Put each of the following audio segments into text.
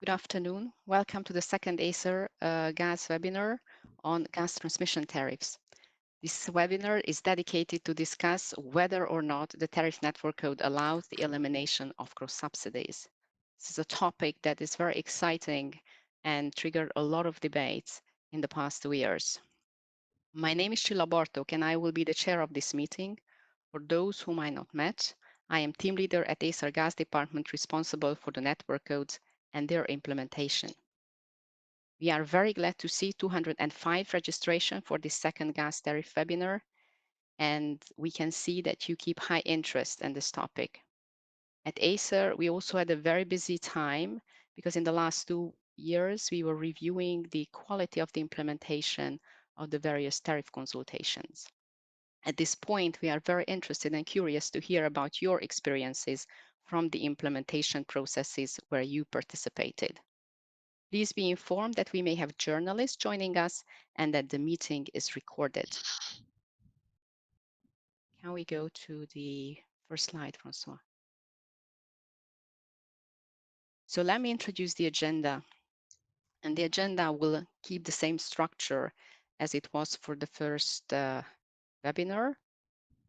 Good afternoon. Welcome to the second ACER gas webinar on gas transmission tariffs. This webinar is dedicated to discuss whether or not the tariff network code allows the elimination of cross-subsidies. This is a topic that is very exciting and triggered a lot of debates in the past 2 years. My name is Csilla Bartok, and I will be the chair of this meeting. For those whom I not met, I am team leader at ACER Gas Department responsible for the network codes and their implementation. We are very glad to see 205 registration for this second gas tariff webinar, and we can see that you keep high interest in this topic. At ACER, we also had a very busy time because in the last 2 years, we were reviewing the quality of the implementation of the various tariff consultations. At this point, we are very interested and curious to hear about your experiences from the implementation processes where you participated. Please be informed that we may have journalists joining us and that the meeting is recorded. Can we go to the first slide, Francois? So let me introduce the agenda. And the agenda will keep the same structure as it was for the first webinar.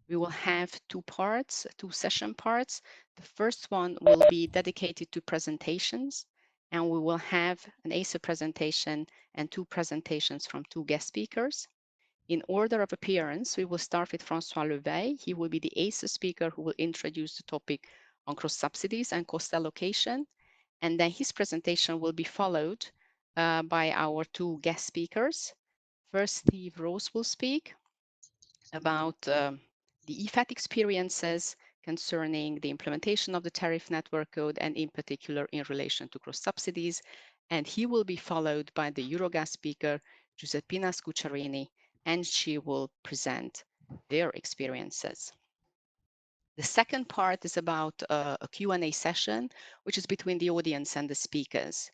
We will have two parts, two session parts. The first one will be dedicated to presentations, and we will have an ACER presentation and two presentations from two guest speakers. In order of appearance, we will start with Francois Leveille. He will be the ACER speaker who will introduce the topic on cross-subsidies and cost allocation. And then his presentation will be followed by our two guest speakers. First, Steve Rose will speak about the EFET experiences concerning the implementation of the tariff network code and in particular in relation to cross-subsidies. And he will be followed by the Eurogas speaker, Guiseppina Squicciarini, and she will present their experiences. The second part is about a Q&A session, which is between the audience and the speakers.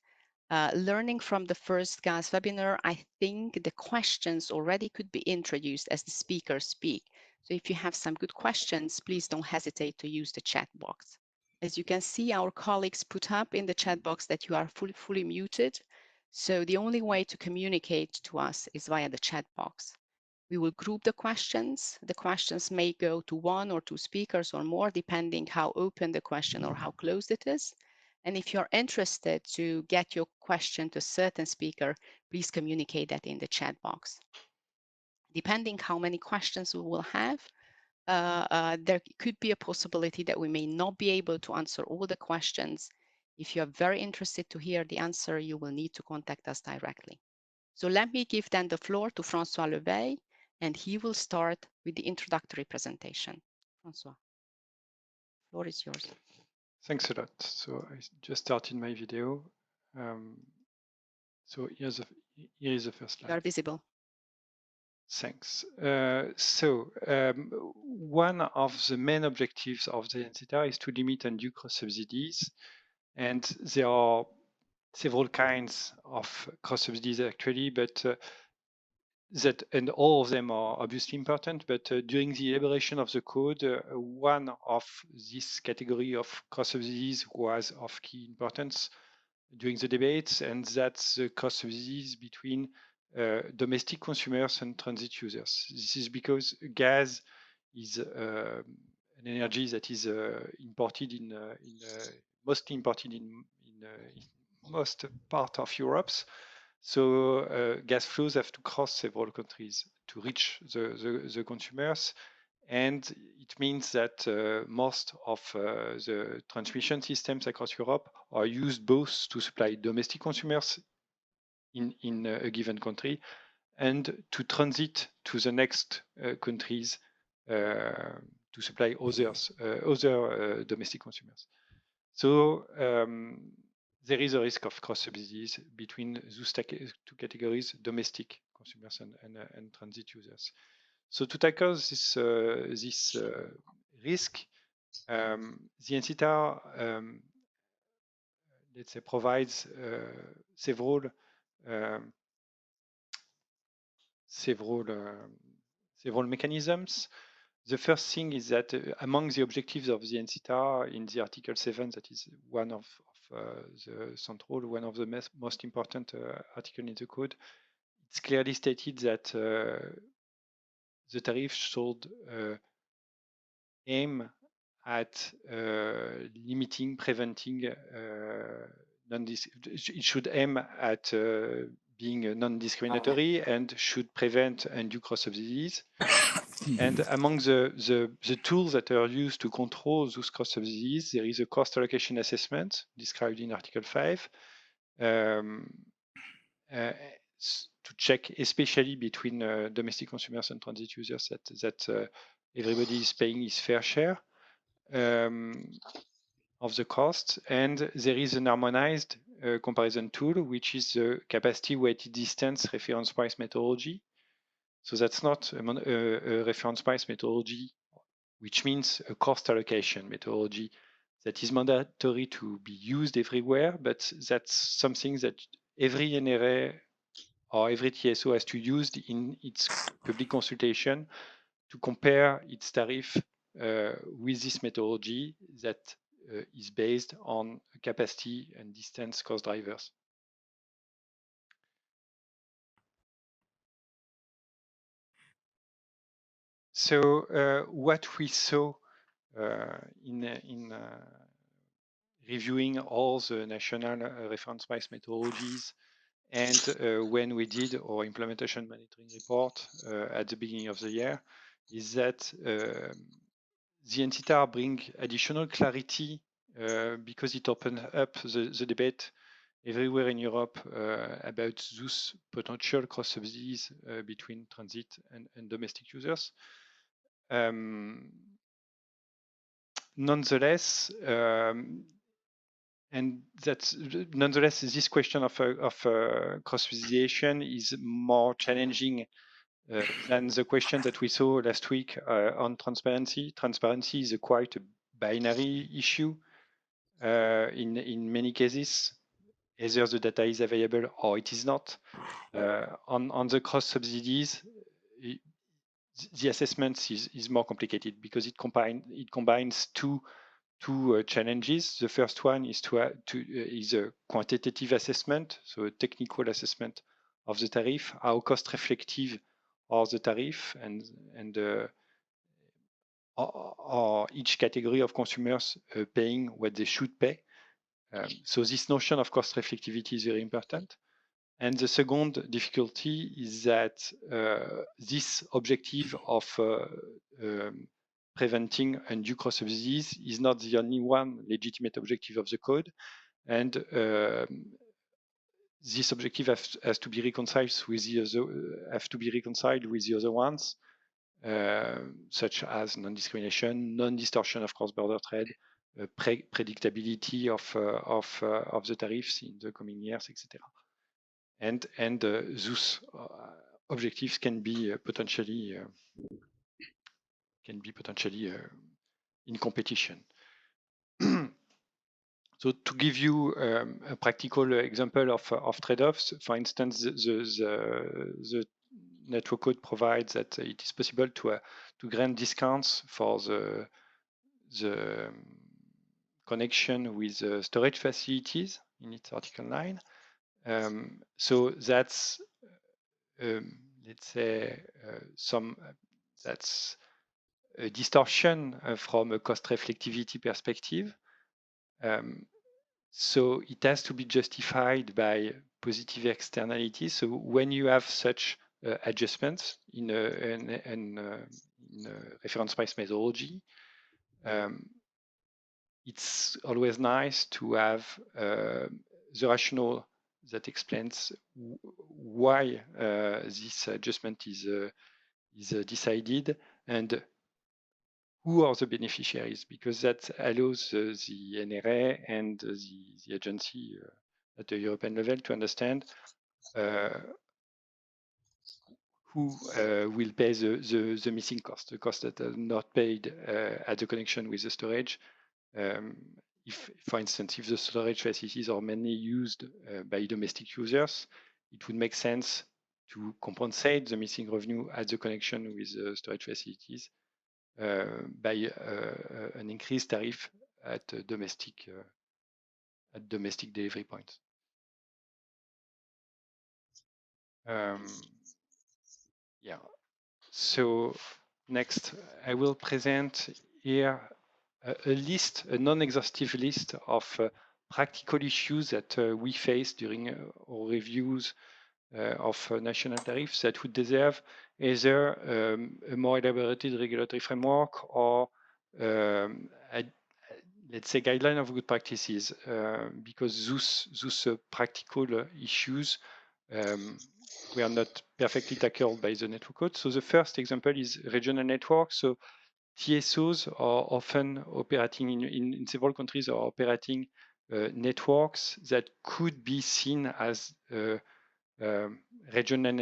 Learning from the first gas webinar, I think the questions already could be introduced as the speakers speak. So if you have some good questions, please don't hesitate to use the chat box. As you can see, our colleagues put up in the chat box that you are fully muted. So the only way to communicate to us is via the chat box. We will group the questions. The questions may go to one or two speakers or more, depending how open the question or how closed it is. And if you're interested to get your question to a certain speaker, please communicate that in the chat box. Depending how many questions we will have, there could be a possibility that we may not be able to answer all the questions. If you are very interested to hear the answer, you will need to contact us directly. So let me give then the floor to Francois Leveille, and he will start with the introductory presentation. Francois, the floor is yours. Thanks a lot. So I just started my video. So here is the first slide. You are visible. Thanks. One of the main objectives of the NCTR is to limit undue cross-subsidies. And there are several kinds of cross-subsidies actually, but and all of them are obviously important, but during the elaboration of the code, one of this category of cross-subsidies was of key importance during the debates, and that's the cross-subsidies between domestic consumers and transit users. This is because gas is an energy that is mostly imported in most part of Europe. So gas flows have to cross several countries to reach the consumers. And it means that most of the transmission systems across Europe are used both to supply domestic consumers in a given country and to transit to the next countries to supply other domestic consumers. So there is a risk of cross-subsidies between those two categories, domestic consumers and transit users. So to tackle this risk, the NCTR, let's say, provides several mechanisms. The first thing is that among the objectives of the NCTR in the Article 7, that is one of the central, one of the most important article in the code. It's clearly stated that the tariff should aim at limiting, preventing it should aim at being non-discriminatory and should prevent undue cross-subsidies. And among the tools that are used to control those cross-subsidies, there is a cost allocation assessment described in Article 5 to check, especially between domestic consumers and transit users, that everybody is paying his fair share of the cost. And there is an harmonized comparison tool, which is the capacity weighted distance reference price methodology. So that's not a reference price methodology, which means a cost allocation methodology that is mandatory to be used everywhere, but that's something that every NRA or every TSO has to use in its public consultation to compare its tariff with this methodology that is based on capacity and distance cost drivers. So what we saw in reviewing all the national reference price methodologies and when we did our implementation monitoring report at the beginning of the year is that the NCTAR bring additional clarity because it opened up the debate everywhere in Europe about those potential cross-subsidies between transit and domestic users. Nonetheless, nonetheless, this question of cross-subsidization is more challenging than the question that we saw last week on transparency. Transparency is quite a binary issue in many cases. Either the data is available or it is not. On the cross-subsidies, the assessment is more complicated because it combines two challenges. The first one is is a quantitative assessment, so a technical assessment of the tariff, how cost reflective are the tariff, and or each category of consumers paying what they should pay. So this notion of cost reflectivity is very important. And the second difficulty is that this objective of preventing undue cross-subsidies is not the only one legitimate objective of the code. And this objective has to be reconciled with the other ones, such as non-discrimination, non-distortion of cross-border trade, predictability of the tariffs in the coming years, etc. And those objectives can be potentially in competition. So to give you a practical example of trade-offs, for instance, the network code provides that it is possible to grant discounts for the connection with storage facilities in its Article 9. So that's let's say that's a distortion from a cost reflectivity perspective. So it has to be justified by positive externalities. So when you have such adjustments in a reference price methodology, it's always nice to have the rationale that explains why this adjustment is decided and who are the beneficiaries, because that allows the NRA and the agency at the European level to understand who will pay the missing cost, the cost that are not paid at the connection with the storage. If, for instance, if the storage facilities are mainly used by domestic users, it would make sense to compensate the missing revenue at the connection with the storage facilities by an increased tariff at domestic at domestic delivery points. Yeah. So next, I will present here a list, a non-exhaustive list of practical issues that we face during our reviews of national tariffs that would deserve either a more elaborated regulatory framework or let's say guideline of good practices, because those practical issues were not perfectly tackled by the network code. So the first example is regional networks. So TSOs are often operating in several countries, are operating networks that could be seen as regional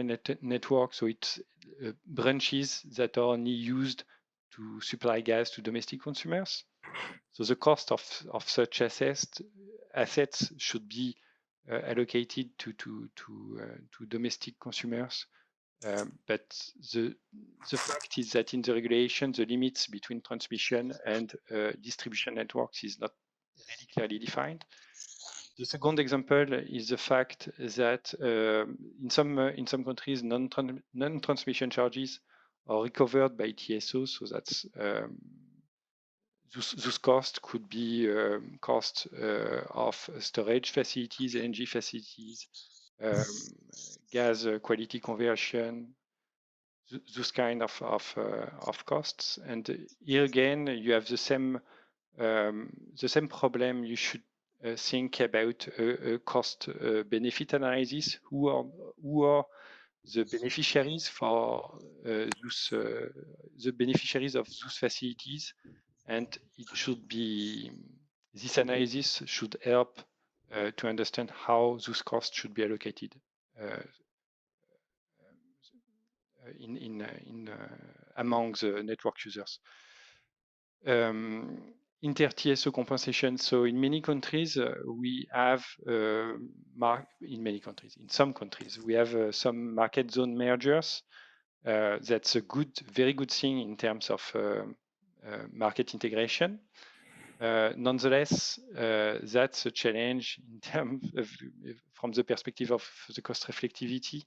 networks. So it's branches that are only used to supply gas to domestic consumers. So the cost of such assets should be allocated to domestic consumers. But the fact is that in the regulation, the limits between transmission and distribution networks is not really clearly defined. The second example is the fact that in some countries, non-transmission charges are recovered by TSOs, so that's those costs could be cost of storage facilities, energy facilities, gas quality conversion, those kind of costs. And here again, you have the same problem. You should think about a cost benefit analysis. Who are the beneficiaries for the beneficiaries of those facilities? And it should be, this analysis should help to understand how those costs should be allocated among the network users. Inter-TSO compensation. So in many countries, we have, in some countries, we have some market zone mergers. That's a very good thing in terms of market integration. Nonetheless, that's a challenge in terms of, from the perspective of the cost reflectivity.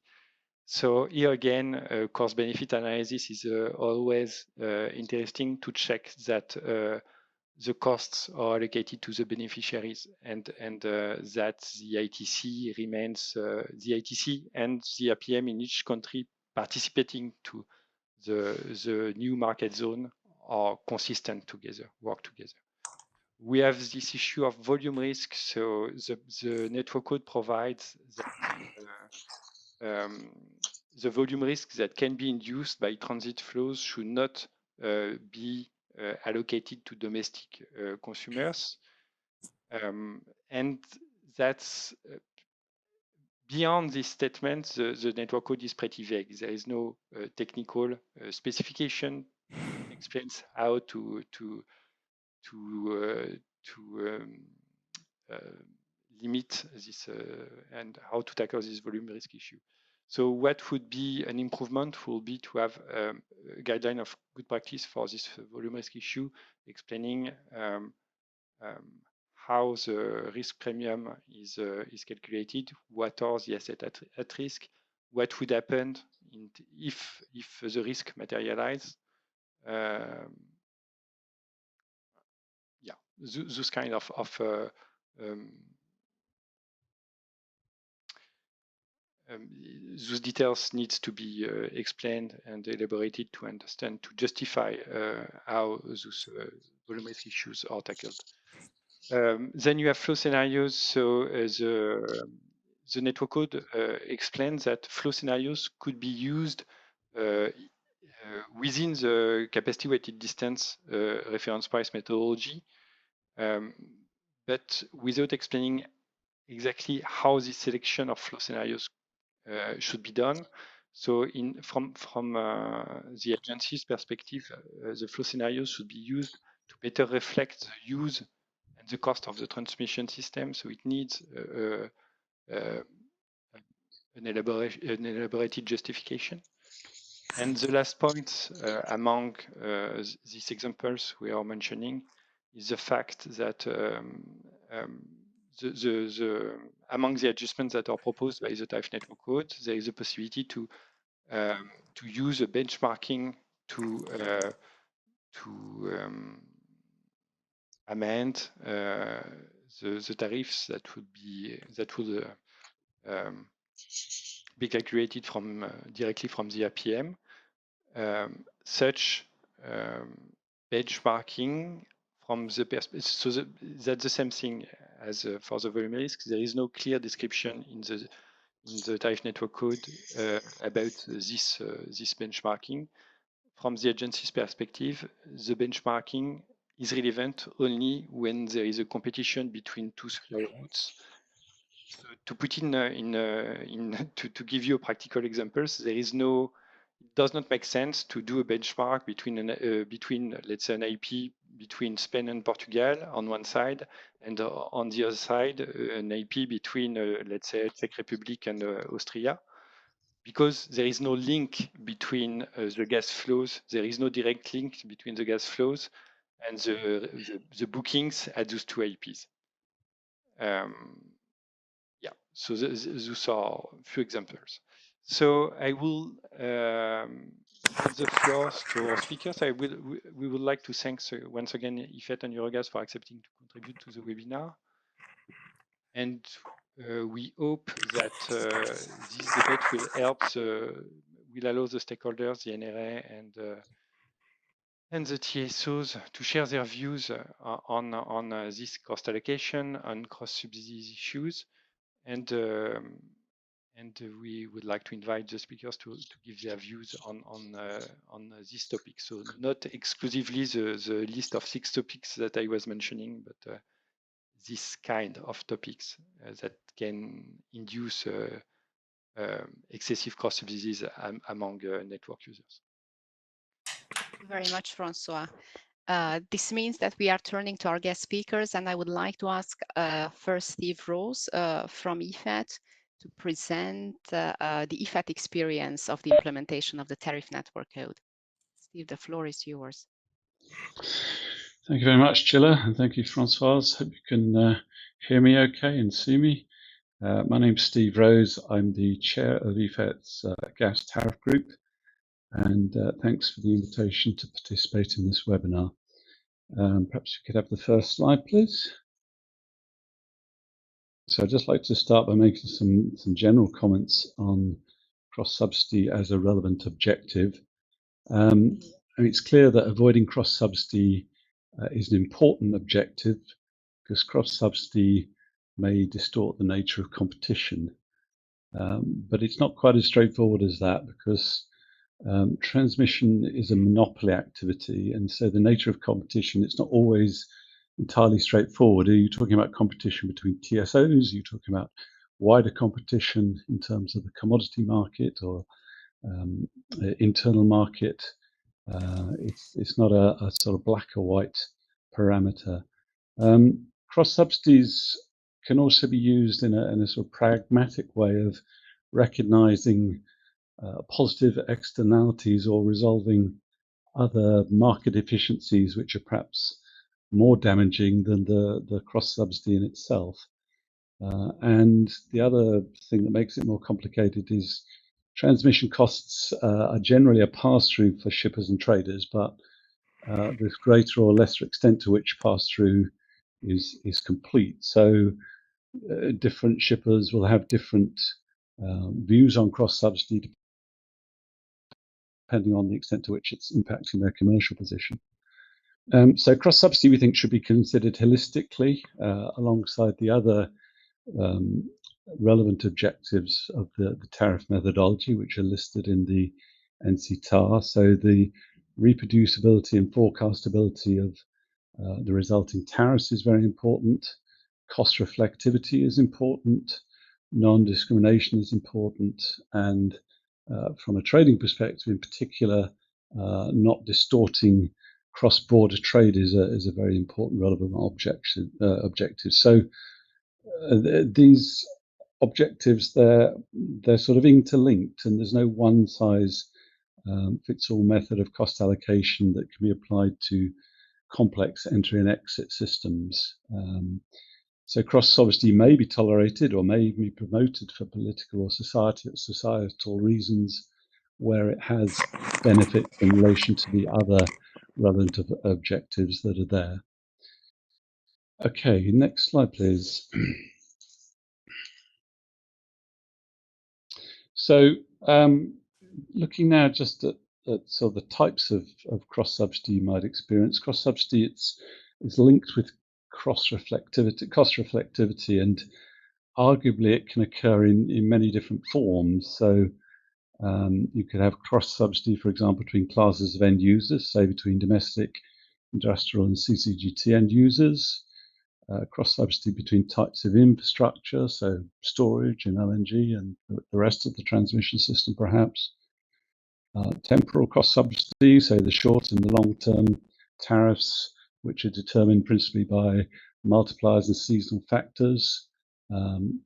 So here again, cost benefit analysis is always interesting to check that the costs are allocated to the beneficiaries and that the ITC remains the ITC and the RPM in each country participating to the new market zone are consistent together, work together. We have this issue of volume risk. So the network code provides that the volume risk that can be induced by transit flows should not be allocated to domestic consumers. And that's beyond this statement, the network code is pretty vague. There is no technical specification that explains how to limit this and how to tackle this volume risk issue. So what would be an improvement will be to have a guideline of good practice for this volume risk issue, explaining how the risk premium is calculated, what are the assets at risk, what would happen if the risk materializes. Yeah, those kind of those details needs to be explained and elaborated to understand, to justify how those volume risk issues are tackled. Then you have flow scenarios. So the network code explains that flow scenarios could be used within the capacity weighted distance reference price methodology, but without explaining exactly how this selection of flow scenarios should be done. So from the agency's perspective, the flow scenarios should be used to better reflect the use and the cost of the transmission system. So it needs an elaborated justification. And the last point among these examples we are mentioning is the fact that among the adjustments that are proposed by the tariff network code, there is a possibility to use a benchmarking to amend the tariffs that would be calculated from directly from the RPM. Such benchmarking from the perspective, so that's the same thing as for the volume risk. There is no clear description in the tariff network code about this benchmarking. From the agency's perspective, the benchmarking is relevant only when there is a competition between two supplier routes. So to put to give you a practical examples, it does not make sense to do a benchmark between let's say an IP between Spain and Portugal on one side, and on the other side an IP between let's say Czech Republic and Austria, because there is no link between the gas flows. There is no direct link between the gas flows and the bookings at those two IPs. Yeah, so those are a few examples. So I will give the floor to our speakers. We would like to thank once again EFET and Eurogas for accepting to contribute to the webinar. And we hope that this debate will allow the stakeholders, the NRA and the TSOs to share their views on this cost allocation, on cross-subsidies issues. And we would like to invite the speakers to give their views on this topic. So not exclusively the list of 6 topics that I was mentioning, but this kind of topics that can induce excessive cross subsidies among network users. Thank you very much, Francois. This means that we are turning to our guest speakers, and I would like to ask first Steve Rose from EFET to present the EFET experience of the implementation of the tariff network code. Steve, the floor is yours. Thank you very much, Csilla, and thank you, Francois. Hope you can hear me okay and see me. My name's Steve Rose. I'm the chair of EFET's gas tariff group, and thanks for the invitation to participate in this webinar. Perhaps we could have the first slide, please. So I'd just like to start by making some general comments on cross-subsidy as a relevant objective. I mean, it's clear that avoiding cross-subsidy is an important objective, because cross-subsidy may distort the nature of competition. But it's not quite as straightforward as that, because transmission is a monopoly activity, and so the nature of competition, it's not always entirely straightforward. Are you talking about competition between TSOs? Are you talking about wider competition in terms of the commodity market or internal market? It's not a sort of black or white parameter. Cross subsidies can also be used in a sort of pragmatic way of recognizing positive externalities or resolving other market efficiencies which are perhaps more damaging than the cross subsidy in itself. And the other thing that makes it more complicated is transmission costs are generally a pass-through for shippers and traders, but there's greater or lesser extent to which pass-through is complete. So different shippers will have different views on cross-subsidy depending on the extent to which it's impacting their commercial position. So cross-subsidy, we think, should be considered holistically alongside the other relevant objectives of the tariff methodology, which are listed in the NCTAR. So the reproducibility and forecastability of the resulting tariffs is very important. Cost reflectivity is important. Non-discrimination is important. And from a trading perspective in particular, not distorting cross-border trade is a very important relevant objective. So these objectives, they're sort of interlinked, and there's no one size fits all method of cost allocation that can be applied to complex entry and exit systems. So cross-subsidy may be tolerated or may even be promoted for political or societal reasons where it has benefits in relation to the other relevant objectives that are there. Okay, next slide, please. So looking now just at sort of the types of cross-subsidy you might experience. Cross-subsidy, it's linked with cost reflectivity, and arguably it can occur in many different forms. So you could have cross-subsidy, for example, between classes of end users, say between domestic, industrial and CCGT end users. Cross-subsidy between types of infrastructure, so storage and LNG and the rest of the transmission system perhaps. Temporal cross-subsidy, so the short and the long-term tariffs, which are determined principally by multipliers and seasonal factors,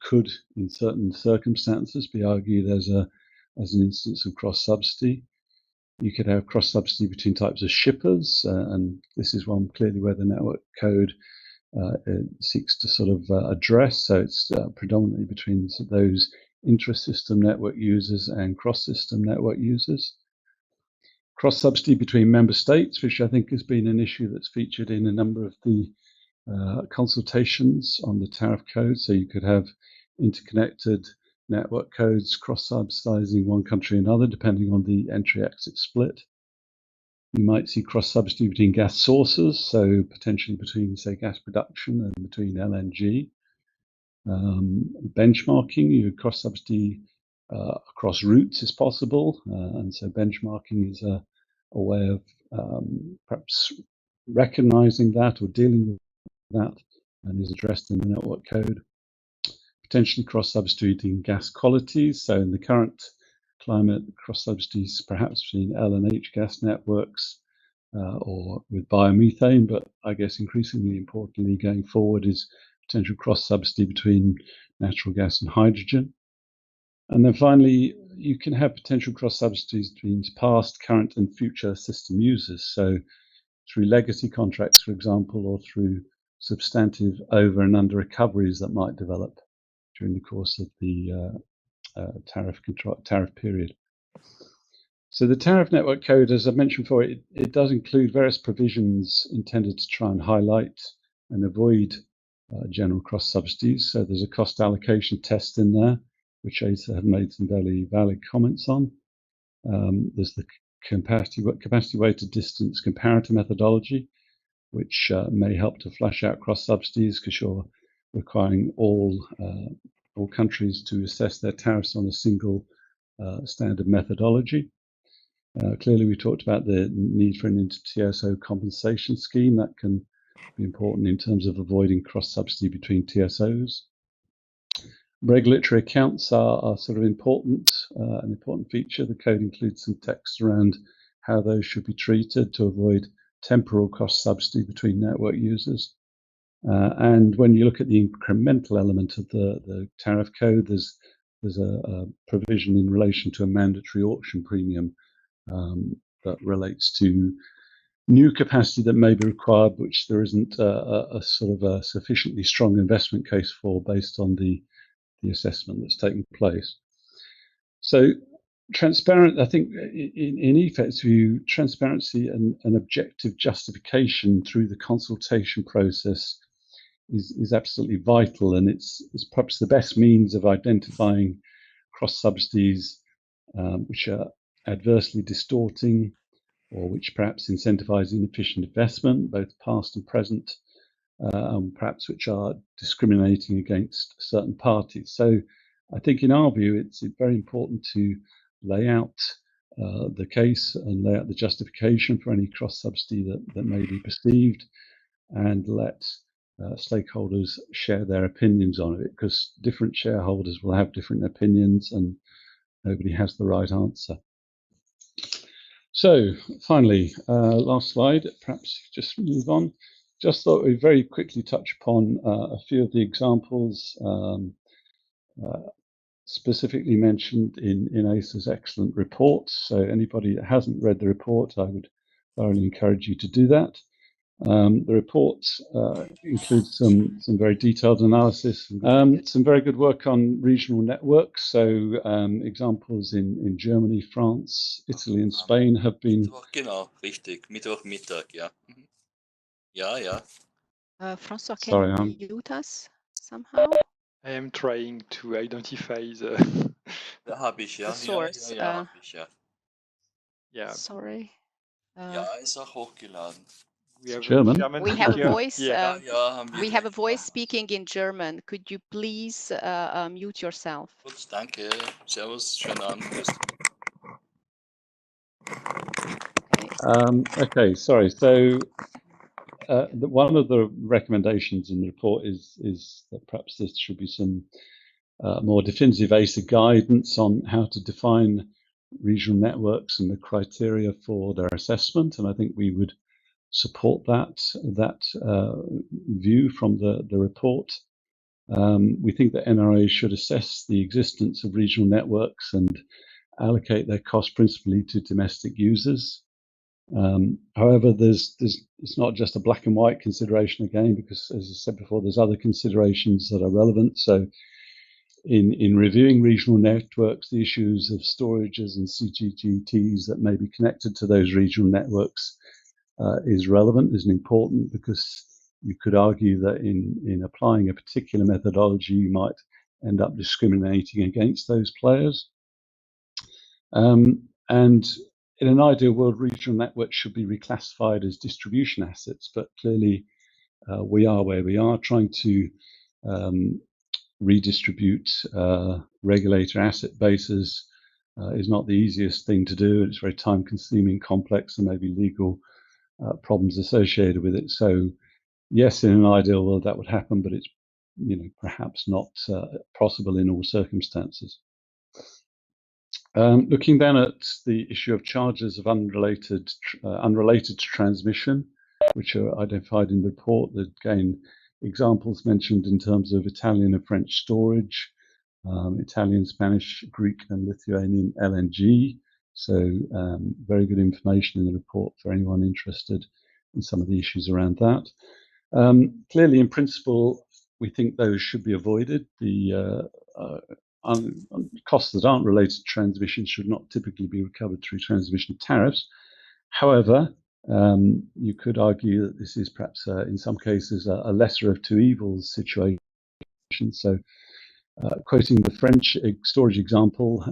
could, in certain circumstances, be argued as an instance of cross-subsidy. You could have cross-subsidy between types of shippers, and this is one clearly where the network code seeks to sort of address. So it's predominantly between those intra-system network users and cross-system network users. Cross-subsidy between member states, which I think has been an issue that's featured in a number of the consultations on the tariff code. So you could have interconnected network codes cross-subsidizing one country and another, depending on the entry-exit split. You might see cross-subsidy between gas sources, so potentially between, say, gas production and between LNG. Benchmarking, you cross-subsidy across routes is possible, and so benchmarking is a way of perhaps recognizing that or dealing with that, and is addressed in the network code. Potentially cross-substituting gas qualities, so in the current climate, cross-subsidies perhaps between L and H gas networks or with biomethane, but I guess increasingly importantly going forward is potential cross-subsidy between natural gas and hydrogen. And then finally, you can have potential cross-subsidies between past, current and future system users. So through legacy contracts, for example, or through substantive over and under recoveries that might develop during the course of the tariff period. So the tariff network code, as I mentioned before, it does include various provisions intended to try and highlight and avoid general cross-subsidies. So there's a cost allocation test in there, which ACER have made some very valid comments on. There's the capacity-weighted distance comparator methodology, which may help to flush out cross-subsidies because you're requiring all countries to assess their tariffs on a single standard methodology. Clearly, we talked about the need for an inter-TSO compensation scheme that can be important in terms of avoiding cross-subsidy between TSOs. Regulatory accounts are sort of important, an important feature. The code includes some text around how those should be treated to avoid temporal cross-subsidy between network users. And when you look at the incremental element of the tariff code, there's a provision in relation to a mandatory auction premium that relates to new capacity that may be required, which there isn't a sort of a sufficiently strong investment case for based on the assessment that's taking place. So transparent, I think in EFET's view, transparency and objective justification through the consultation process is absolutely vital, and it's perhaps the best means of identifying cross-subsidies which are adversely distorting or which perhaps incentivize inefficient investment, both past and present, perhaps which are discriminating against certain parties. So I think in our view, it's very important to lay out the case and lay out the justification for any cross-subsidy that may be perceived, and let stakeholders share their opinions on it, because different shareholders will have different opinions and nobody has the right answer. So finally, last slide, perhaps just move on. Just thought we'd very quickly touch upon a few of the examples specifically mentioned in ACER's excellent report. So anybody that hasn't read the report, I would thoroughly encourage you to do that. The report includes some very detailed analysis, some very good work on regional networks. So examples in Germany, France, Italy, and Spain have been. Genau, richtig. Mittwochmittag, ja. Ja, ja. Francois, can Sorry, you mute us somehow? I am trying to identify the. Da habe ich, ja. The source. Ja, habe ich, ja. Yeah. Sorry. Ja, ist auch hochgeladen. We have German. a German We have speaker. a voice. Yeah. Ja, haben wir. We have a voice speaking in German. Could you please mute yourself? Gut, danke. Servus, schönen Abend. Okay, sorry. So one of the recommendations in the report is that perhaps there should be some more definitive ACER guidance on how to define regional networks and the criteria for their assessment. And I think we would support that view from the report. We think that NRA should assess the existence of regional networks and allocate their cost principally to domestic users. However, it's not just a black and white consideration again, because as I said before, there's other considerations that are relevant. So in reviewing regional networks, the issues of storages and CGGTs that may be connected to those regional networks is relevant, is important, because you could argue that in applying a particular methodology, you might end up discriminating against those players. And in an ideal world, regional networks should be reclassified as distribution assets, but clearly we are where we are. Trying to redistribute regulator asset bases is not the easiest thing to do. It's very time consuming, complex, and maybe legal problems associated with it. So yes, in an ideal world that would happen, but it's perhaps not possible in all circumstances. Looking then at the issue of charges of unrelated to transmission, which are identified in the report. Again, examples mentioned in terms of Italian and French storage, Italian, Spanish, Greek, and Lithuanian LNG. So very good information in the report for anyone interested in some of the issues around that. Clearly, in principle, we think those should be avoided. The costs that aren't related to transmission should not typically be recovered through transmission tariffs. However, you could argue that this is perhaps in some cases a lesser of two evils situation. So quoting the French storage example,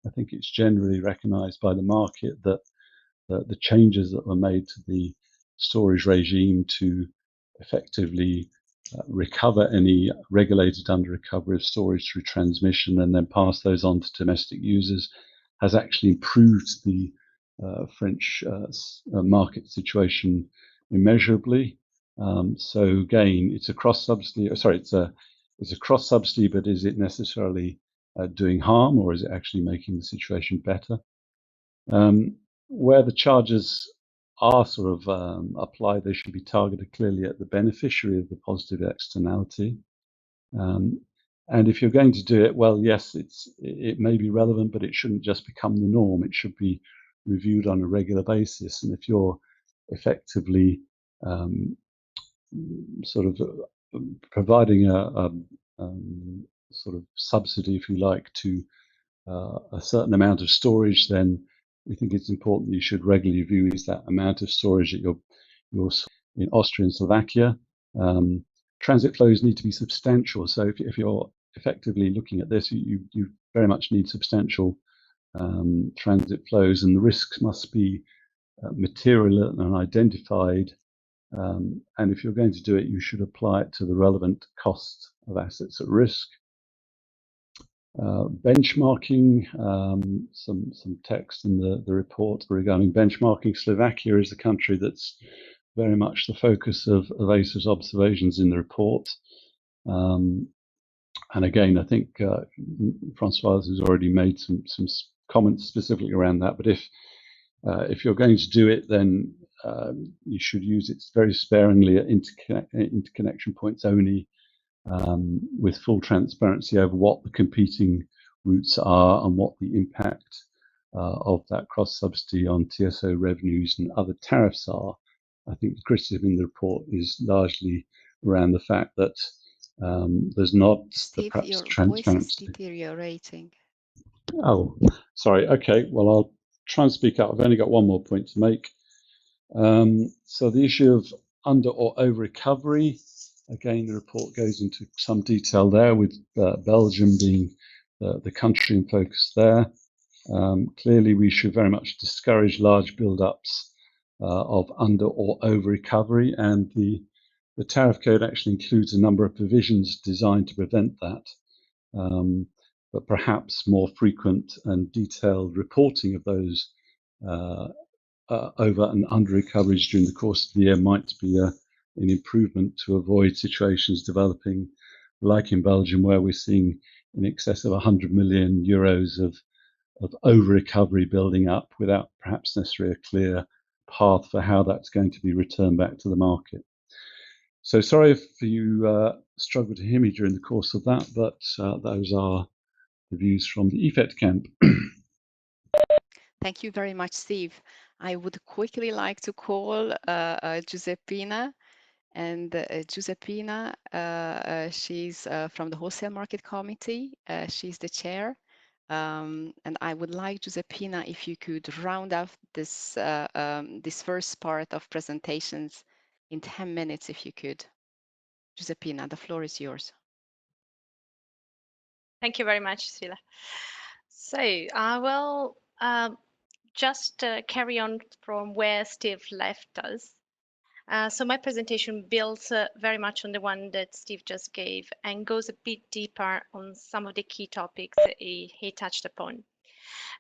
I think it's generally recognized by the market that the changes that were made to the storage regime to effectively recover any regulated under recovery of storage through transmission and then pass those on to domestic users has actually improved the French market situation immeasurably. So again, it's a cross-subsidy. Sorry, it's a cross-subsidy, but is it necessarily doing harm, or is it actually making the situation better? Where the charges are sort of applied, they should be targeted clearly at the beneficiary of the positive externality. And if you're going to do it, well, yes, it may be relevant, but it shouldn't just become the norm. It should be reviewed on a regular basis. And if you're effectively sort of providing a sort of subsidy, if you like, to a certain amount of storage, then we think it's important that you should regularly review is that amount of storage that you're in Austria and Slovakia. Transit flows need to be substantial. So if you're effectively looking at this, you very much need substantial transit flows, and the risks must be material and identified. And if you're going to do it, you should apply it to the relevant cost of assets at risk. Benchmarking, some text in the report regarding benchmarking. Slovakia is the country that's very much the focus of ACER's observations in the report. And again, I think Francois has already made some comments specifically around that. But if you're going to do it, then you should use it very sparingly at interconnection points only, with full transparency over what the competing routes are and what the impact of that cross-subsidy on TSO revenues and other tariffs are. I think the criticism in the report is largely around the fact that there's not Steve, perhaps your transparency. voice is deteriorating. Oh, sorry. Okay, well, I'll try and speak up. I've only got one more point to make. So the issue of under or over recovery, again, the report goes into some detail there, with Belgium being the country in focus there. Clearly, we should very much discourage large build-ups of under or over recovery, and the tariff code actually includes a number of provisions designed to prevent that. But perhaps more frequent and detailed reporting of those over and under recoveries during the course of the year might be an improvement to avoid situations developing like in Belgium, where we're seeing in excess of 100 million euros of over recovery building up without perhaps necessarily a clear path for how that's going to be returned back to the market. So sorry if you struggled to hear me during the course of that, but those are the views from the EFET camp. Thank you very much, Steve. I would quickly like to call Guiseppina. And Guiseppina, she's from the Wholesale Market Committee. She's the chair. And I would like, Guiseppina, if you could round off this, this first part of presentations in 10 minutes, if you could. Guiseppina, the floor is yours. Thank you very much, Csilla. So I will just carry on from where Steve left us. So my presentation builds very much on the one that Steve just gave and goes a bit deeper on some of the key topics that he touched upon.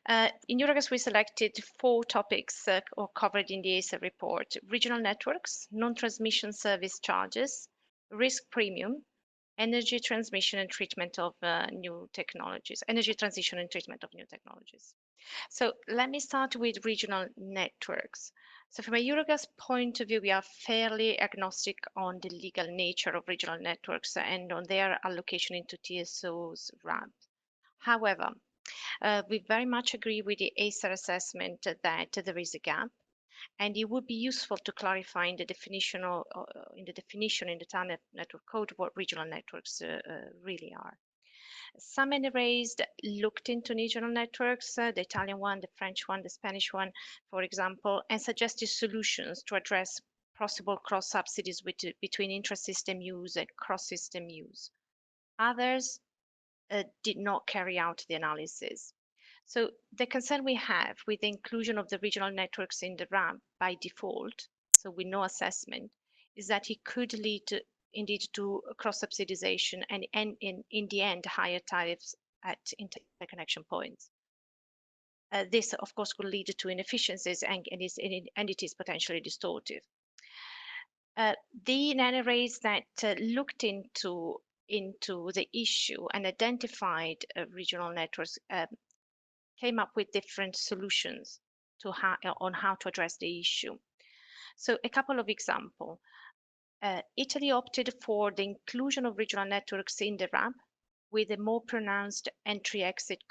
In Eurogas, we selected 4 topics or covered in the ACER report: regional networks, non-transmission service charges, risk premium, energy transmission and treatment of new technologies, energy transition and treatment of new technologies. So let me start with regional networks. So from a Eurogas point of view, we are fairly agnostic on the legal nature of regional networks and on their allocation into TSO's RAB. However, we very much agree with the ACER assessment that there is a gap, and it would be useful to clarify in the definition in the TAR network code what regional networks really are. Some NRAs looked into regional networks, the Italian one, the French one, the Spanish one, for example, and suggested solutions to address possible cross-subsidies between intra-system use and cross-system use. Others did not carry out the analysis. So the concern we have with the inclusion of the regional networks in the RAB by default, so with no assessment, is that it could lead indeed to cross-subsidization and in the end higher tariffs at interconnection points. This of course could lead to inefficiencies and it is potentially distortive. The NRAs that looked into the issue and identified regional networks came up with different solutions on how to address the issue. So a couple of examples. Italy opted for the inclusion of regional networks in the RAB with a more pronounced entry-exit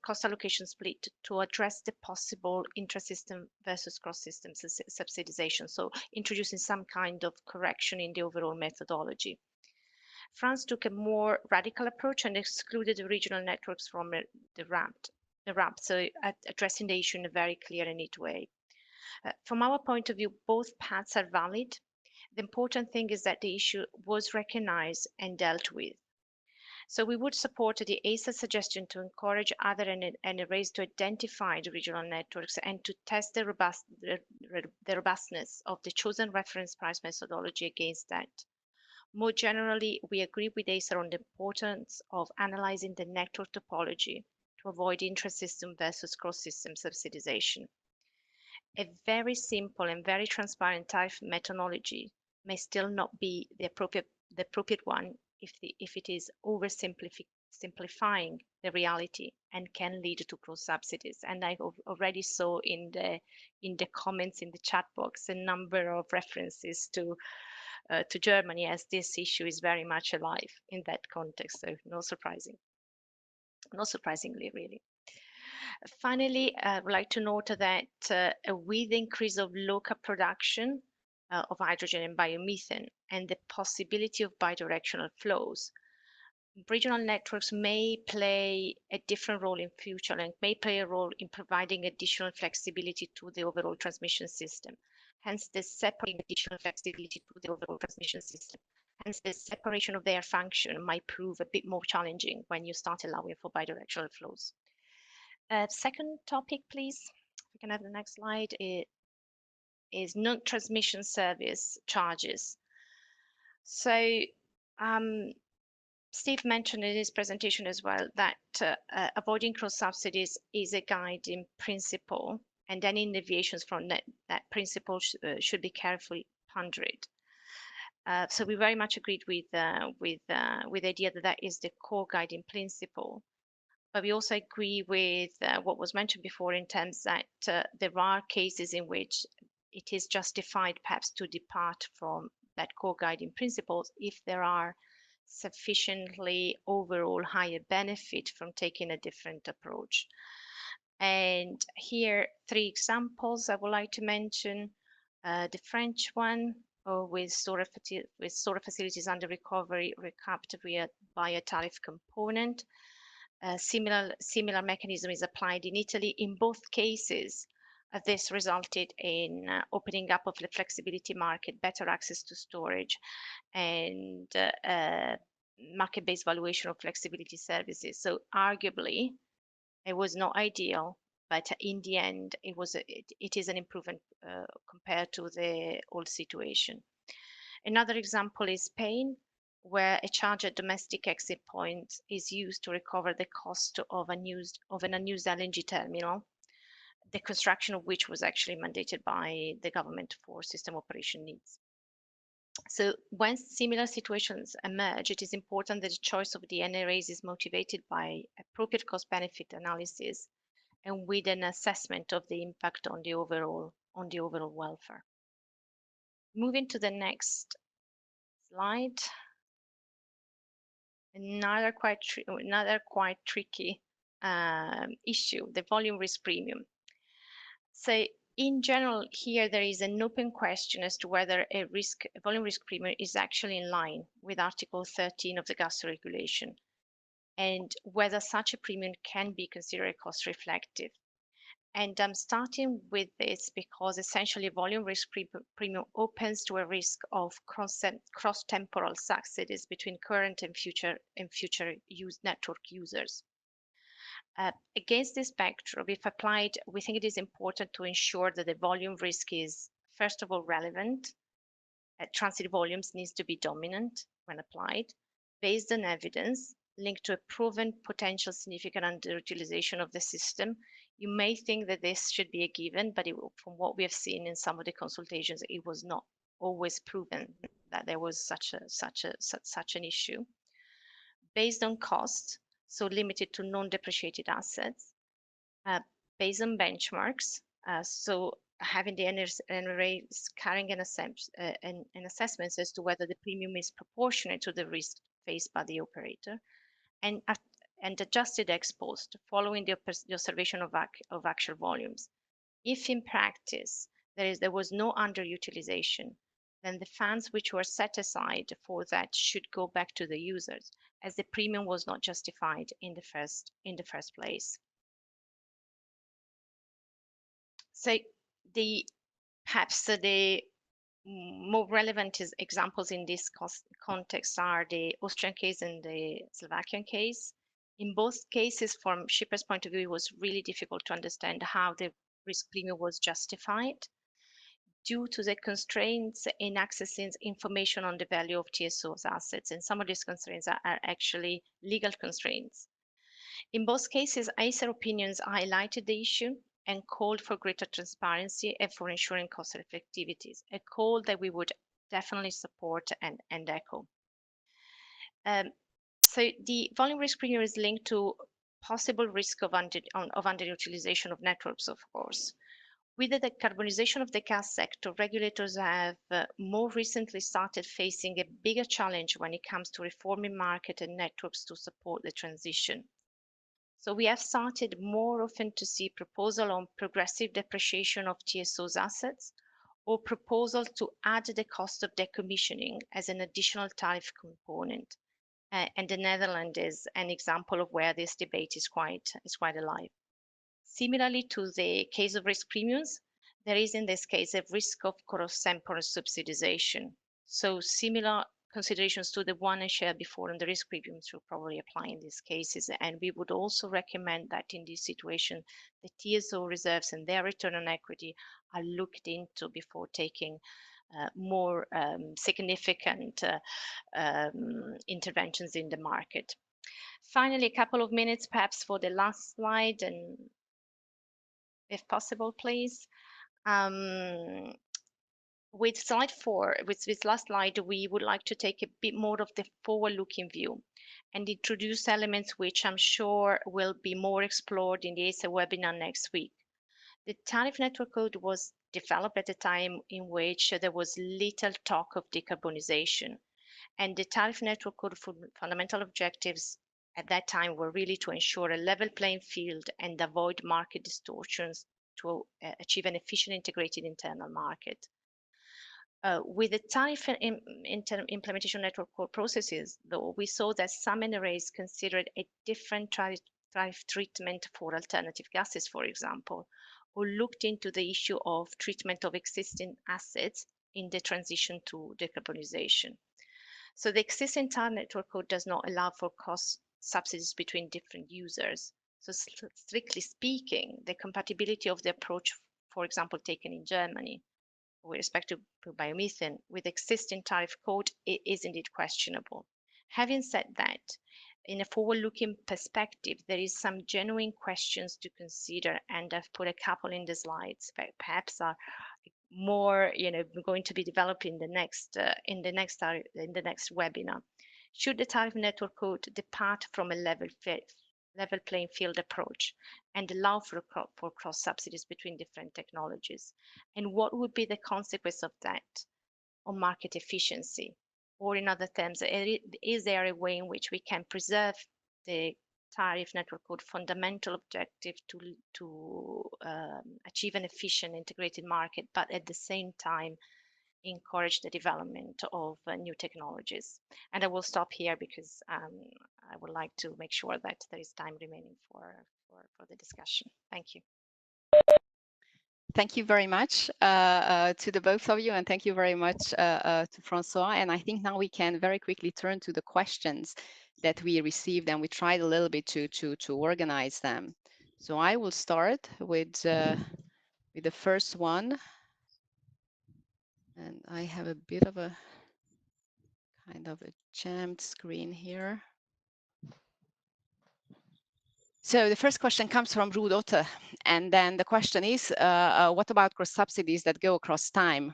cost allocation split to address the possible intra-system versus cross-system subsidization, so introducing some kind of correction in the overall methodology. France took a more radical approach and excluded the regional networks from the RAB, so addressing the issue in a very clear and neat way. From our point of view, both paths are valid. The important thing is that the issue was recognized and dealt with. So we would support the ACER suggestion to encourage other NRAs to identify the regional networks and to test the robustness of the chosen reference price methodology against that. More generally, we agree with ACER on the importance of analyzing the network topology to avoid intra-system versus cross-system subsidization. A very simple and very transparent tariff methodology may still not be the appropriate one if it is oversimplifying the reality and can lead to cross-subsidies. And I already saw in the comments in the chat box a number of references to Germany, as this issue is very much alive in that context. So not surprisingly, really. Finally, I would like to note that with the increase of local production, of hydrogen and biomethane, and the possibility of bidirectional flows. Regional networks may play a different role in future and may play a role in providing additional flexibility to the overall transmission system. Hence, the separating additional flexibility to the overall transmission system. Hence, the separation of their function might prove a bit more challenging when you start allowing for bidirectional flows. Second topic, please. If we can have the next slide. It is non-transmission service charges. So, Steve mentioned in his presentation as well that avoiding cross-subsidies is a guiding principle, and any deviations from that principle should be carefully pondered. So we very much agreed with the idea that that is the core guiding principle. But we also agree with what was mentioned before in terms that there are cases in which it is justified perhaps to depart from that core guiding principles if there are sufficiently overall higher benefit from taking a different approach. And here, 3 examples I would like to mention. The French one with storage facilities under recovery recapped by a tariff component. Similar mechanism is applied in Italy. In both cases, this resulted in opening up of the flexibility market, better access to storage, and market-based valuation of flexibility services. So arguably, it was not ideal, but in the end, it is an improvement compared to the old situation. Another example is Spain, where a charge at domestic exit points is used to recover the cost of an unused LNG terminal, the construction of which was actually mandated by the government for system operation needs. So when similar situations emerge, it is important that the choice of the NRAs is motivated by appropriate cost-benefit analysis and with an assessment of the impact on the overall welfare. Moving to the next slide. Another quite tricky issue, the volume risk premium. So in general, here there is an open question as to whether a volume risk premium is actually in line with Article 13 of the gas regulation, and whether such a premium can be considered cost reflective. And I'm starting with this because essentially volume risk premium opens to a risk of cross-temporal subsidies between current and future network users. Against this backdrop, if applied, we think it is important to ensure that the volume risk is, first of all, relevant. Transit volumes needs to be dominant when applied, based on evidence linked to a proven potential significant underutilization of the system. You may think that this should be a given, but from what we have seen in some of the consultations, it was not always proven that there was such an issue. Based on cost, so limited to non-depreciated assets, based on benchmarks, so having the NRAs carrying an assessment as to whether the premium is proportionate to the risk faced by the operator, and adjusted ex post following the observation of actual volumes. If in practice there was no underutilization, then the funds which were set aside for that should go back to the users, as the premium was not justified in the first place. So perhaps the more relevant examples in this context are the Austrian case and the Slovakian case. In both cases, from shippers' point of view, it was really difficult to understand how the risk premium was justified due to the constraints in accessing information on the value of TSO's assets. And some of these constraints are actually legal constraints. In both cases, ACER opinions highlighted the issue and called for greater transparency and for ensuring cost effectivities, a call that we would definitely support and echo. So the volume risk premium is linked to possible risk of underutilization of networks, of course. With the decarbonization of the gas sector, regulators have more recently started facing a bigger challenge when it comes to reforming market and networks to support the transition. So we have started more often to see proposal on progressive depreciation of TSO's assets or proposal to add the cost of decommissioning as an additional tariff component. And the Netherlands is an example of where this debate is quite alive. Similarly to the case of risk premiums, there is in this case a risk of cross-sample subsidization. So similar considerations to the one I shared before on the risk premiums will probably apply in these cases. And we would also recommend that in this situation, the TSO reserves and their return on equity are looked into before taking more significant interventions in the market. Finally, a couple of minutes perhaps for the last slide, and if possible, please. With slide 4, with this last slide, we would like to take a bit more of the forward-looking view and introduce elements which I'm sure will be more explored in the ACER webinar next week. The tariff network code was developed at a time in which there was little talk of decarbonization, and the tariff network code fundamental objectives at that time were really to ensure a level playing field and avoid market distortions to achieve an efficient integrated internal market. With the tariff implementation network code processes, though, we saw that some NRAs considered a different tariff treatment for alternative gases, for example, or looked into the issue of treatment of existing assets in the transition to decarbonization. So the existing tariff network code does not allow for cost subsidies between different users. So strictly speaking, the compatibility of the approach, for example, taken in Germany with respect to biomethane with existing tariff code is indeed questionable. Having said that, in a forward-looking perspective, there is some genuine questions to consider, and I've put a couple in the slides that perhaps are more, going to be developed in the next webinar. Should the tariff network code depart from a level playing field approach and allow for cross subsidies between different technologies? And what would be the consequence of that on market efficiency? Or in other terms, is there a way in which we can preserve the tariff network code fundamental objective to achieve an efficient integrated market, but at the same time encourage the development of new technologies? And I will stop here because I would like to make sure that there is time remaining for the discussion. Thank you. Thank you very much to the both of you, and thank you very much to Francois. And I think now we can very quickly turn to the questions that we received, and we tried a little bit to organize them. So I will start with the first one, and I have a bit of a kind of a jammed screen here. So the first question comes from Ruud Otte, and then the question is, what about cross subsidies that go across time?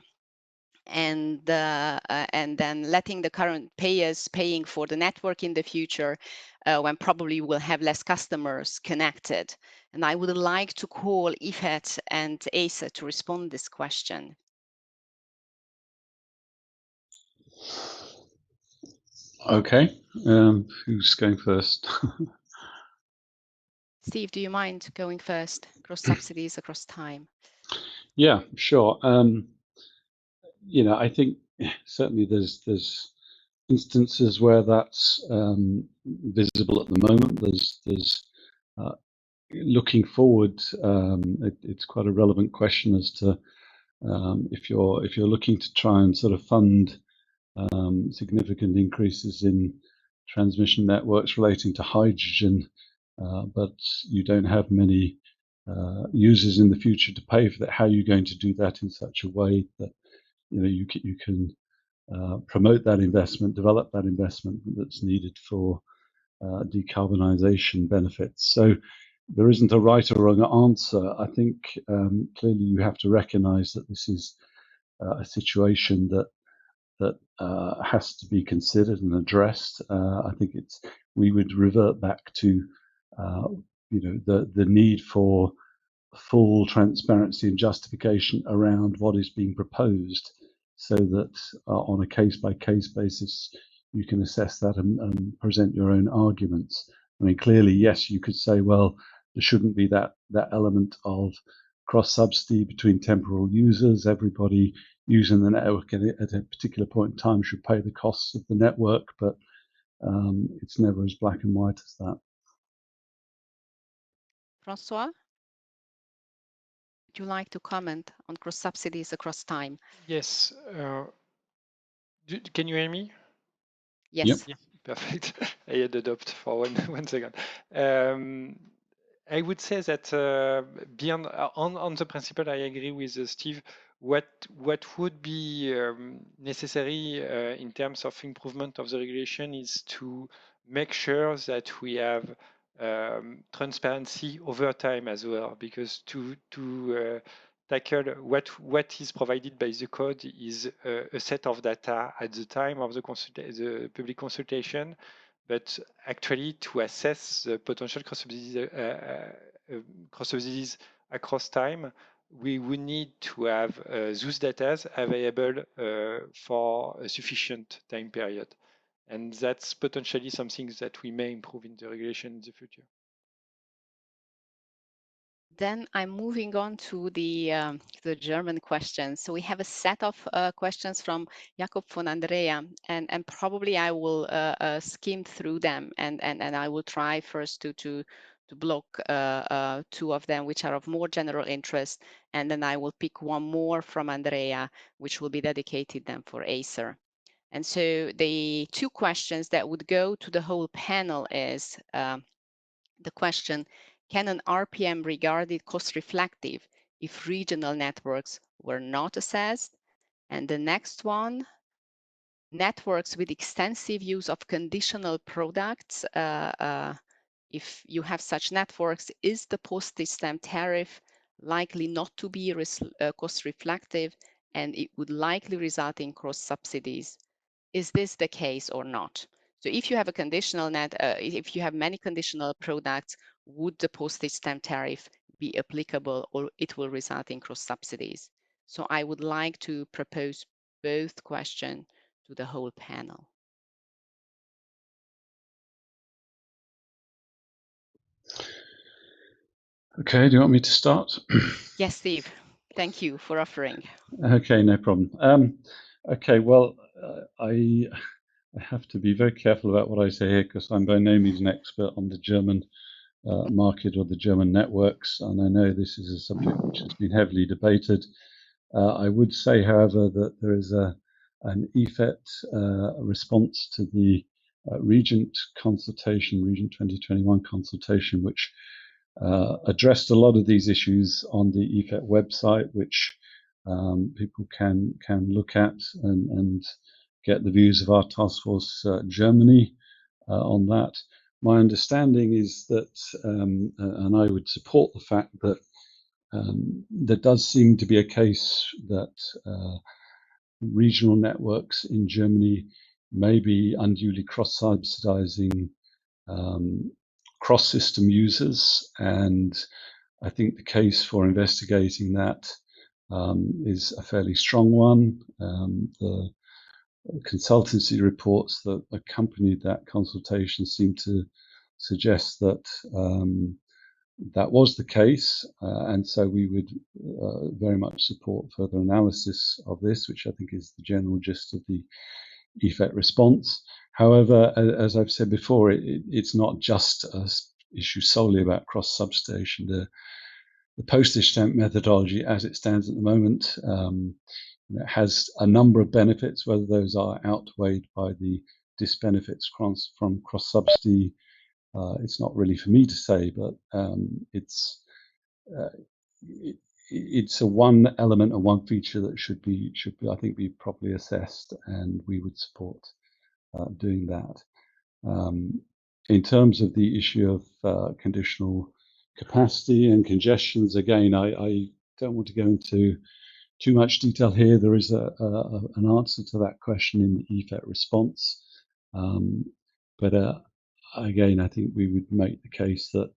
And then letting the current payers paying for the network in the future when probably we'll have less customers connected. And I would like to call EFET and ACER to respond to this question. Okay, who's going first? Steve, do you mind going first? Cross subsidies across time. Yeah, sure. I think certainly there's instances where that's visible at the moment. There's looking forward. It's quite a relevant question as to if you're looking to try and sort of fund significant increases in transmission networks relating to hydrogen, but you don't have many users in the future to pay for that. How are you going to do that in such a way that you can promote that investment, develop that investment that's needed for decarbonisation benefits? So there isn't a right or wrong answer. I think clearly you have to recognise that this is a situation that has to be considered and addressed. I think we would revert back to the need for full transparency and justification around what is being proposed, so that on a case-by-case basis you can assess that and present your own arguments. I mean, clearly, yes, you could say, well, there shouldn't be that element of cross-subsidy between temporal users. Everybody using the network at a particular point in time should pay the costs of the network, but it's never as black and white as that. Francois, would you like to comment on cross-subsidies across time? Yes. Can you hear me? Yes. Yep. Yeah, perfect. I had adopt for one second. I would say that beyond on the principle, I agree with Steve. What would be necessary in terms of improvement of the regulation is to make sure that we have transparency over time as well, because to tackle what is provided by the code is a set of data at the time of the public consultation, but actually to assess the potential cross-subsidies across time, we would need to have those data available for a sufficient time period. And that's potentially something that we may improve in the regulation in the future. Then I'm moving on to the German questions. So we have a set of questions from Jakob von Andrea, and probably I will skim through them, and I will try first to block two of them, which are of more general interest, and then I will pick one more from Andrea, which will be dedicated then for ACER. And so the two questions that would go to the whole panel is the question, can an RPM regarded cost reflective if regional networks were not assessed? And the next one, networks with extensive use of conditional products. If you have such networks, is the postage stamp tariff likely not to be cost reflective, and it would likely result in cross subsidies? Is this the case or not? So if you have a conditional if you have many conditional products, would the postage stamp tariff be applicable, or it will result in cross subsidies? So I would like to propose both questions to the whole panel. Okay, do you want me to start? Yes, Steve, thank you for offering. Okay, no problem. Okay, well, I have to be very careful about what I say here because I'm by no means an expert on the German market or the German networks, and I know this is a subject which has been heavily debated. I would say, however, that there is an EFET response to the Regent consultation, Regent 2021 consultation, which addressed a lot of these issues on the EFET website, which people can look at and get the views of our task force Germany on that. My understanding is that, and I would support the fact that there does seem to be a case that regional networks in Germany may be unduly cross-subsidizing cross-system users, and I think the case for investigating that is a fairly strong one. The consultancy reports that accompanied that consultation seem to suggest that that was the case, and so we would very much support further analysis of this, which I think is the general gist of the EFET response. However, as I've said before, it's not just an issue solely about cross-subsidization. The postage stamp methodology, as it stands at the moment, has a number of benefits. Whether those are outweighed by the disbenefits from cross-subsidy, it's not really for me to say, but it's a one element and one feature that should be, I think, be properly assessed, and we would support doing that. In terms of the issue of conditional capacity and congestions, again, I don't want to go into too much detail here. There is an answer to that question in the EFET response, but again, I think we would make the case that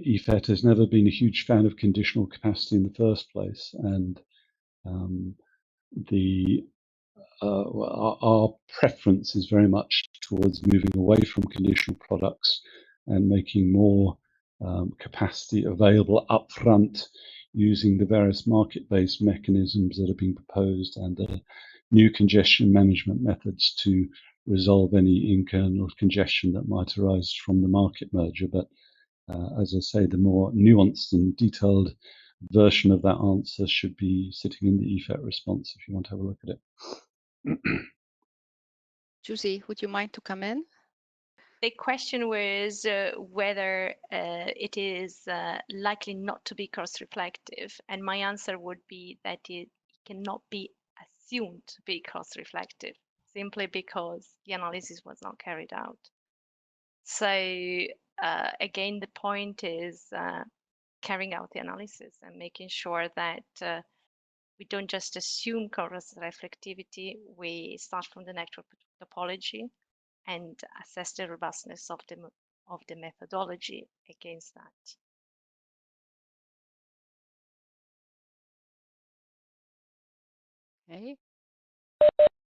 EFET has never been a huge fan of conditional capacity in the first place, and our preference is very much towards moving away from conditional products and making more capacity available upfront using the various market-based mechanisms that are being proposed and the new congestion management methods to resolve any internal congestion that might arise from the market merger. But as I say, the more nuanced and detailed version of that answer should be sitting in the EFET response if you want to have a look at it. Susie, would you mind to come in? The question was whether it is likely not to be cross-reflective, and my answer would be that it cannot be assumed to be cross-reflective, simply because the analysis was not carried out. So again, the point is carrying out the analysis and making sure that we don't just assume cross-reflectivity, we start from the network topology and assess the robustness of the methodology against that. Okay.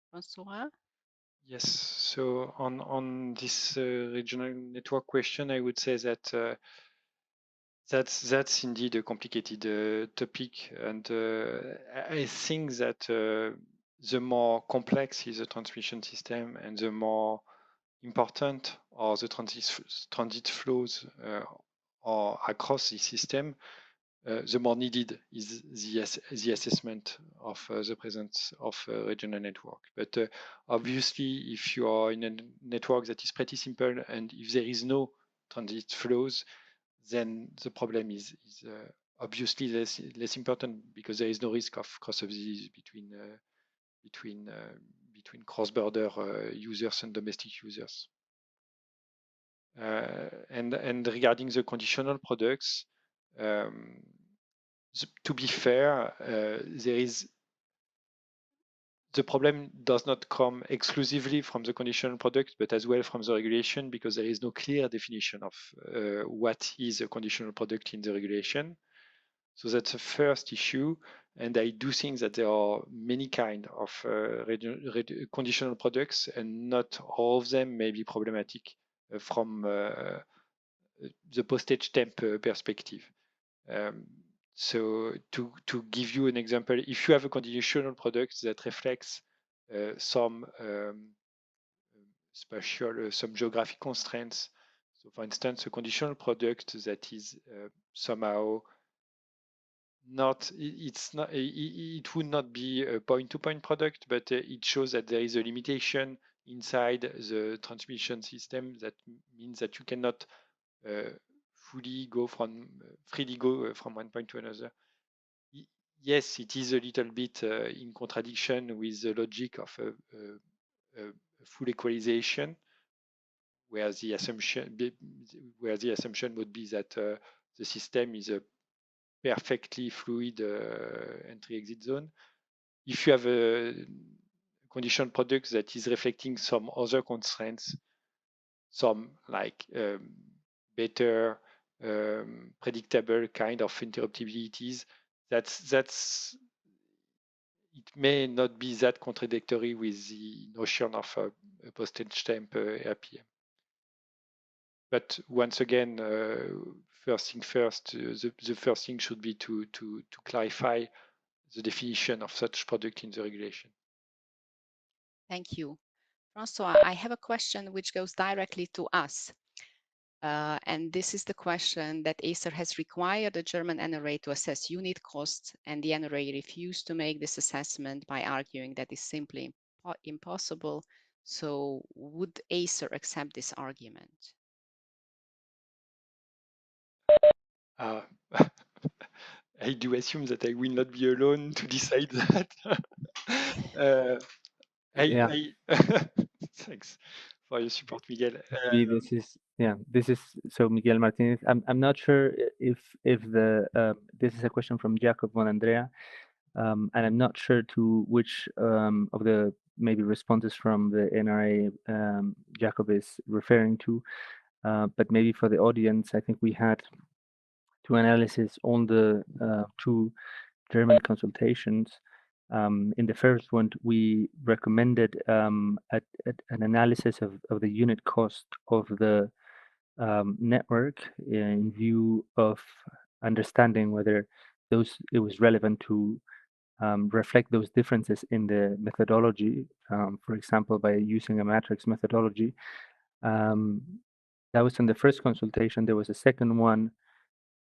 Francois? Yes. So on this regional network question, I would say that that's indeed a complicated topic, and I think that the more complex is the transmission system, and the more important are the transit flows or across the system, the more needed is the assessment of the presence of a regional network. But obviously, if you are in a network that is pretty simple, and if there is no transit flows, then the problem is obviously less important, because there is no risk of cross-subsidies between cross-border users and domestic users. And regarding the conditional products, to be fair, the problem does not come exclusively from the conditional product, but as well from the regulation, because there is no clear definition of what is a conditional product in the regulation. So that's the first issue. And I do think that there are many kinds of conditional products, and not all of them may be problematic from the postage stamp perspective. So to give you an example, if you have a conditional product that reflects some spatial, some geographic constraints, so for instance, a conditional product that is somehow not, it would not be a point-to-point product, but it shows that there is a limitation inside the transmission system. That means that you cannot freely go from one point to another. Yes, it is a little bit in contradiction with the logic of a full equalization, where the assumption would be that the system is a perfectly fluid entry-exit zone. If you have a conditional product that is reflecting some other constraints, some like better predictable kind of interruptibilities, that's it may not be that contradictory with the notion of a postage stamp RPM. But once again, first thing first, the first thing should be to clarify the definition of such product in the regulation. Thank you. Francois, I have a question which goes directly to us. And this is the question that ACER has required the German NRA to assess unit costs, and the NRA refused to make this assessment by arguing that it's simply impossible. So would ACER accept this argument? I do assume that I will not be alone to decide that. Thanks for your support, Miguel. Maybe this is so Miguel Martinez. I'm not sure if the this is a question from Jacob von Andrea, and I'm not sure to which of the maybe responses from the NRA Jacob is referring to, but maybe for the audience, I think we had two analyses on the two German consultations. In the first one, we recommended an analysis of the unit cost of the network in view of understanding whether it was relevant to reflect those differences in the methodology, for example, by using a matrix methodology. That was in the first consultation. There was a second one,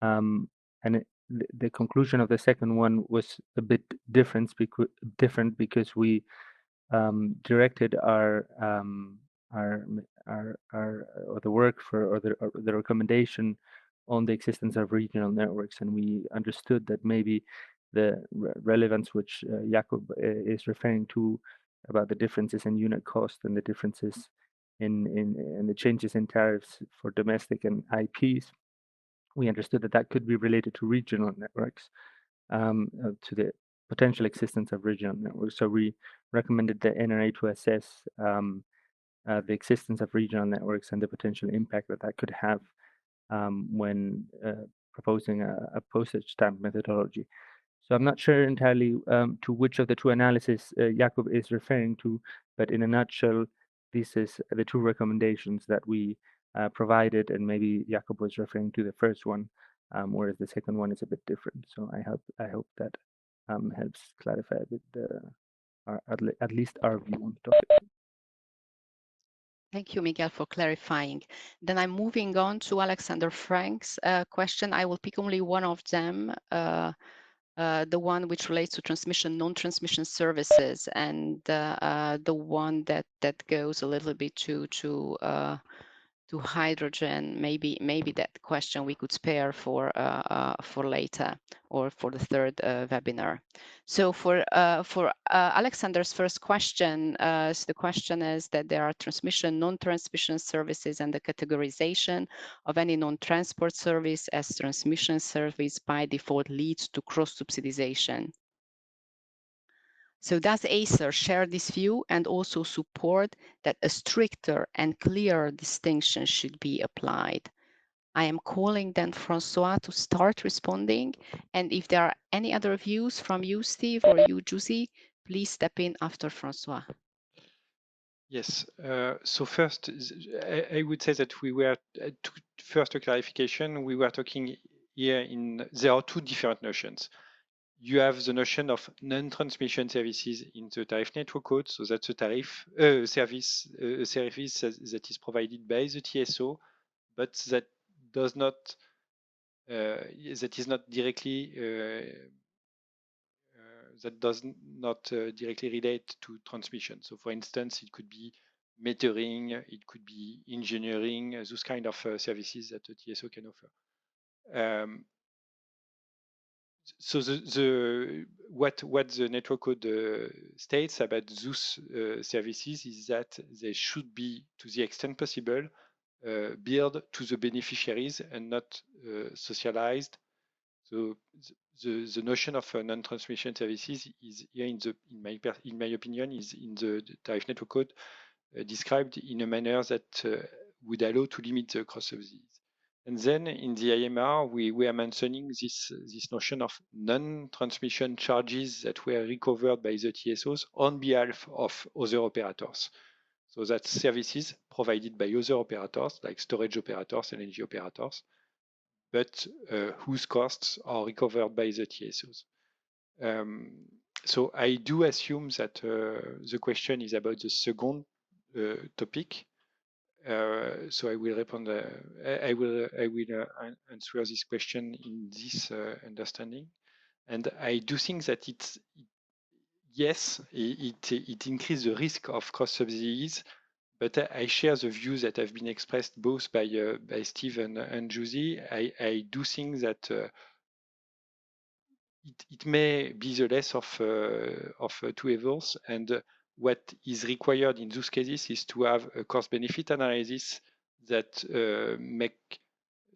and the conclusion of the second one was a bit different because we directed our or the work for or the recommendation on the existence of regional networks, and we understood that maybe the relevance which Jakob is referring to about the differences in unit cost and the differences in the changes in tariffs for domestic and IPs, we understood that that could be related to regional networks, to the potential existence of regional networks. So we recommended the NRA to assess the existence of regional networks and the potential impact that that could have when proposing a postage stamp methodology. So I'm not sure entirely to which of the two analyses Jakob is referring to, but in a nutshell, this is the two recommendations that we provided, and maybe Jakob was referring to the first one, whereas the second one is a bit different. So I hope that helps clarify a bit at least our view on the topic. Thank you, Miguel, for clarifying. Then I'm moving on to Alexander Frank's question. I will pick only one of them, the one which relates to transmission, non-transmission services, and the one that goes a little bit to hydrogen. Maybe that question we could spare for later or for the third webinar. So for Alexander's first question, so the question is that there are transmission, non-transmission services, and the categorization of any non-transport service as transmission service by default leads to cross-subsidization. So does ACER share this view and also support that a stricter and clearer distinction should be applied? I am calling then Francois to start responding. And if there are any other views from you, Steve, or you, Jussi, please step in after Francois. Yes. So first, I would say that we were, first a clarification, we were talking here there are two different notions. You have the notion of non-transmission services in the tariff network code. So that's a tariff service that is provided by the TSO, but that does not that is not directly directly relate to transmission. So, for instance, it could be metering, it could be engineering, those kind of services that the TSO can offer. So what the network code states about those services is that they should be, to the extent possible, billed to the beneficiaries and not socialized. So the notion of non-transmission services is here in my opinion is in the tariff network code described in a manner that would allow to limit the cross subsidies. And then in the IMR, we were mentioning this notion of non-transmission charges that were recovered by the TSOs on behalf of other operators. So that's services provided by other operators like storage operators, LNG operators, but whose costs are recovered by the TSOs. So I do assume that the question is about the second topic. So I will respond. I will answer this question in this understanding, and I do think that yes, it increases the risk of cross subsidies, but I share the views that have been expressed both by Steve and Jussi. I do think that it may be the less of two evils, and what is required in those cases is to have a cost-benefit analysis that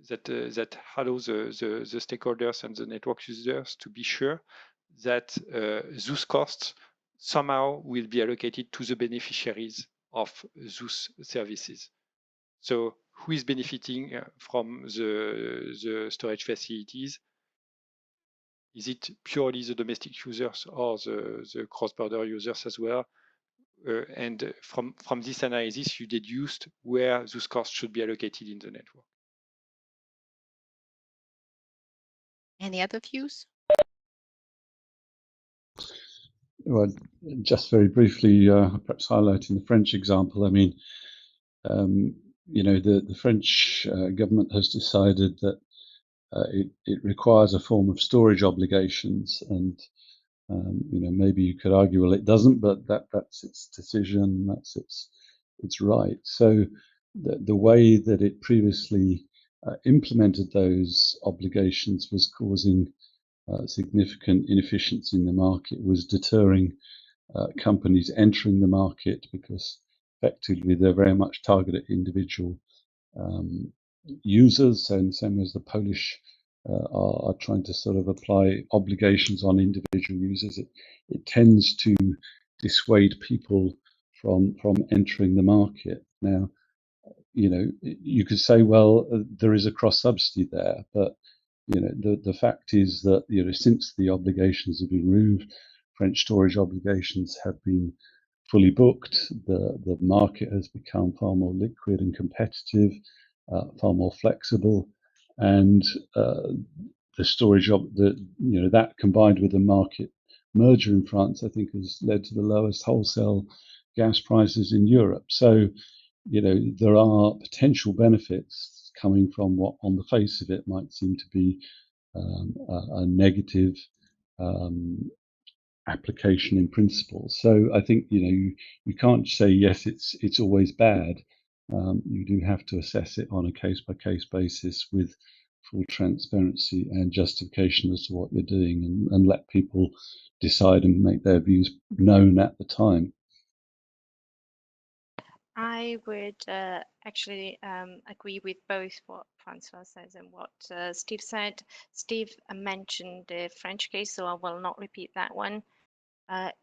that allows the stakeholders and the network users to be sure that those costs somehow will be allocated to the beneficiaries of those services. So who is benefiting from the storage facilities? Is it purely the domestic users or the cross-border users as well? and from this analysis, you deduced where those costs should be allocated in the network. Any other views? Well, just very briefly, perhaps highlighting the French example. I mean, you know, the French government has decided that it requires a form of storage obligations, and you know, maybe you could argue, well, it doesn't, but that's its decision, that's its right. So the way that it previously implemented those obligations was causing significant inefficiency in the market, was deterring companies entering the market, because effectively they're very much targeted at individual users. So in the same way as the Polish are trying to sort of apply obligations on individual users, it tends to dissuade people from entering the market. Now, you know, you could say, well, there is a cross subsidy there, but you know, the fact is that, you know, since the obligations have been removed, French storage obligations have been fully booked. The market has become far more liquid and competitive, far more flexible, and the storage you know, that combined with the market merger in France, I think, has led to the lowest wholesale gas prices in Europe. So, you know, there are potential benefits coming from what, on the face of it, might seem to be a negative application in principle. So I think, you know, you can't say yes, it's always bad. You do have to assess it on a case-by-case basis with full transparency and justification as to what you're doing, and let people decide and make their views known at the time. I would actually agree with both what Francois says and what Steve said. Steve mentioned the French case, so I will not repeat that one.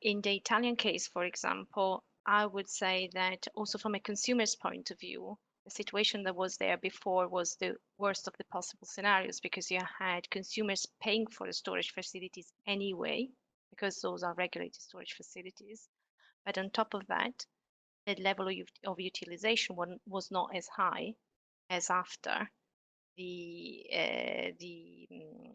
In the Italian case, for example, I would say that also from a consumer's point of view, the situation that was there before was the worst of the possible scenarios, because you had consumers paying for the storage facilities anyway, because those are regulated storage facilities. But on top of that, the level of utilization was not as high as after the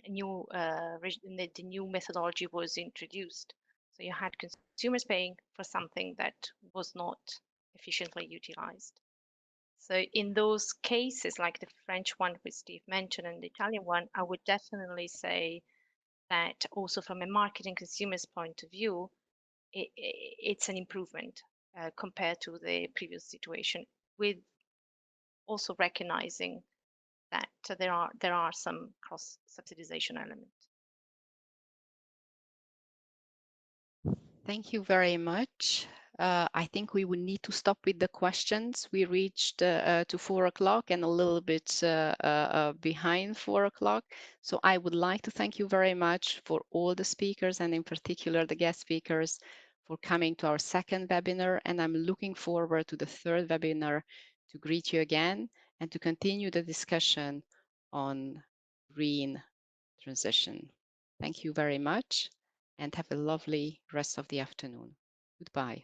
new methodology was introduced. So you had consumers paying for something that was not efficiently utilized. So in those cases, like the French one which Steve mentioned and the Italian one, I would definitely say that also from a market and consumers point of view, it's an improvement compared to the previous situation, with also recognizing that there are some cross subsidization elements. Thank you very much. I think we will need to stop with the questions. We reached to 4 o'clock and a little bit behind 4 o'clock. So I would like to thank you very much for all the speakers, and in particular the guest speakers, for coming to our second webinar. And I'm looking forward to the third webinar to greet you again and to continue the discussion on green transition. Thank you very much, and have a lovely rest of the afternoon. Goodbye.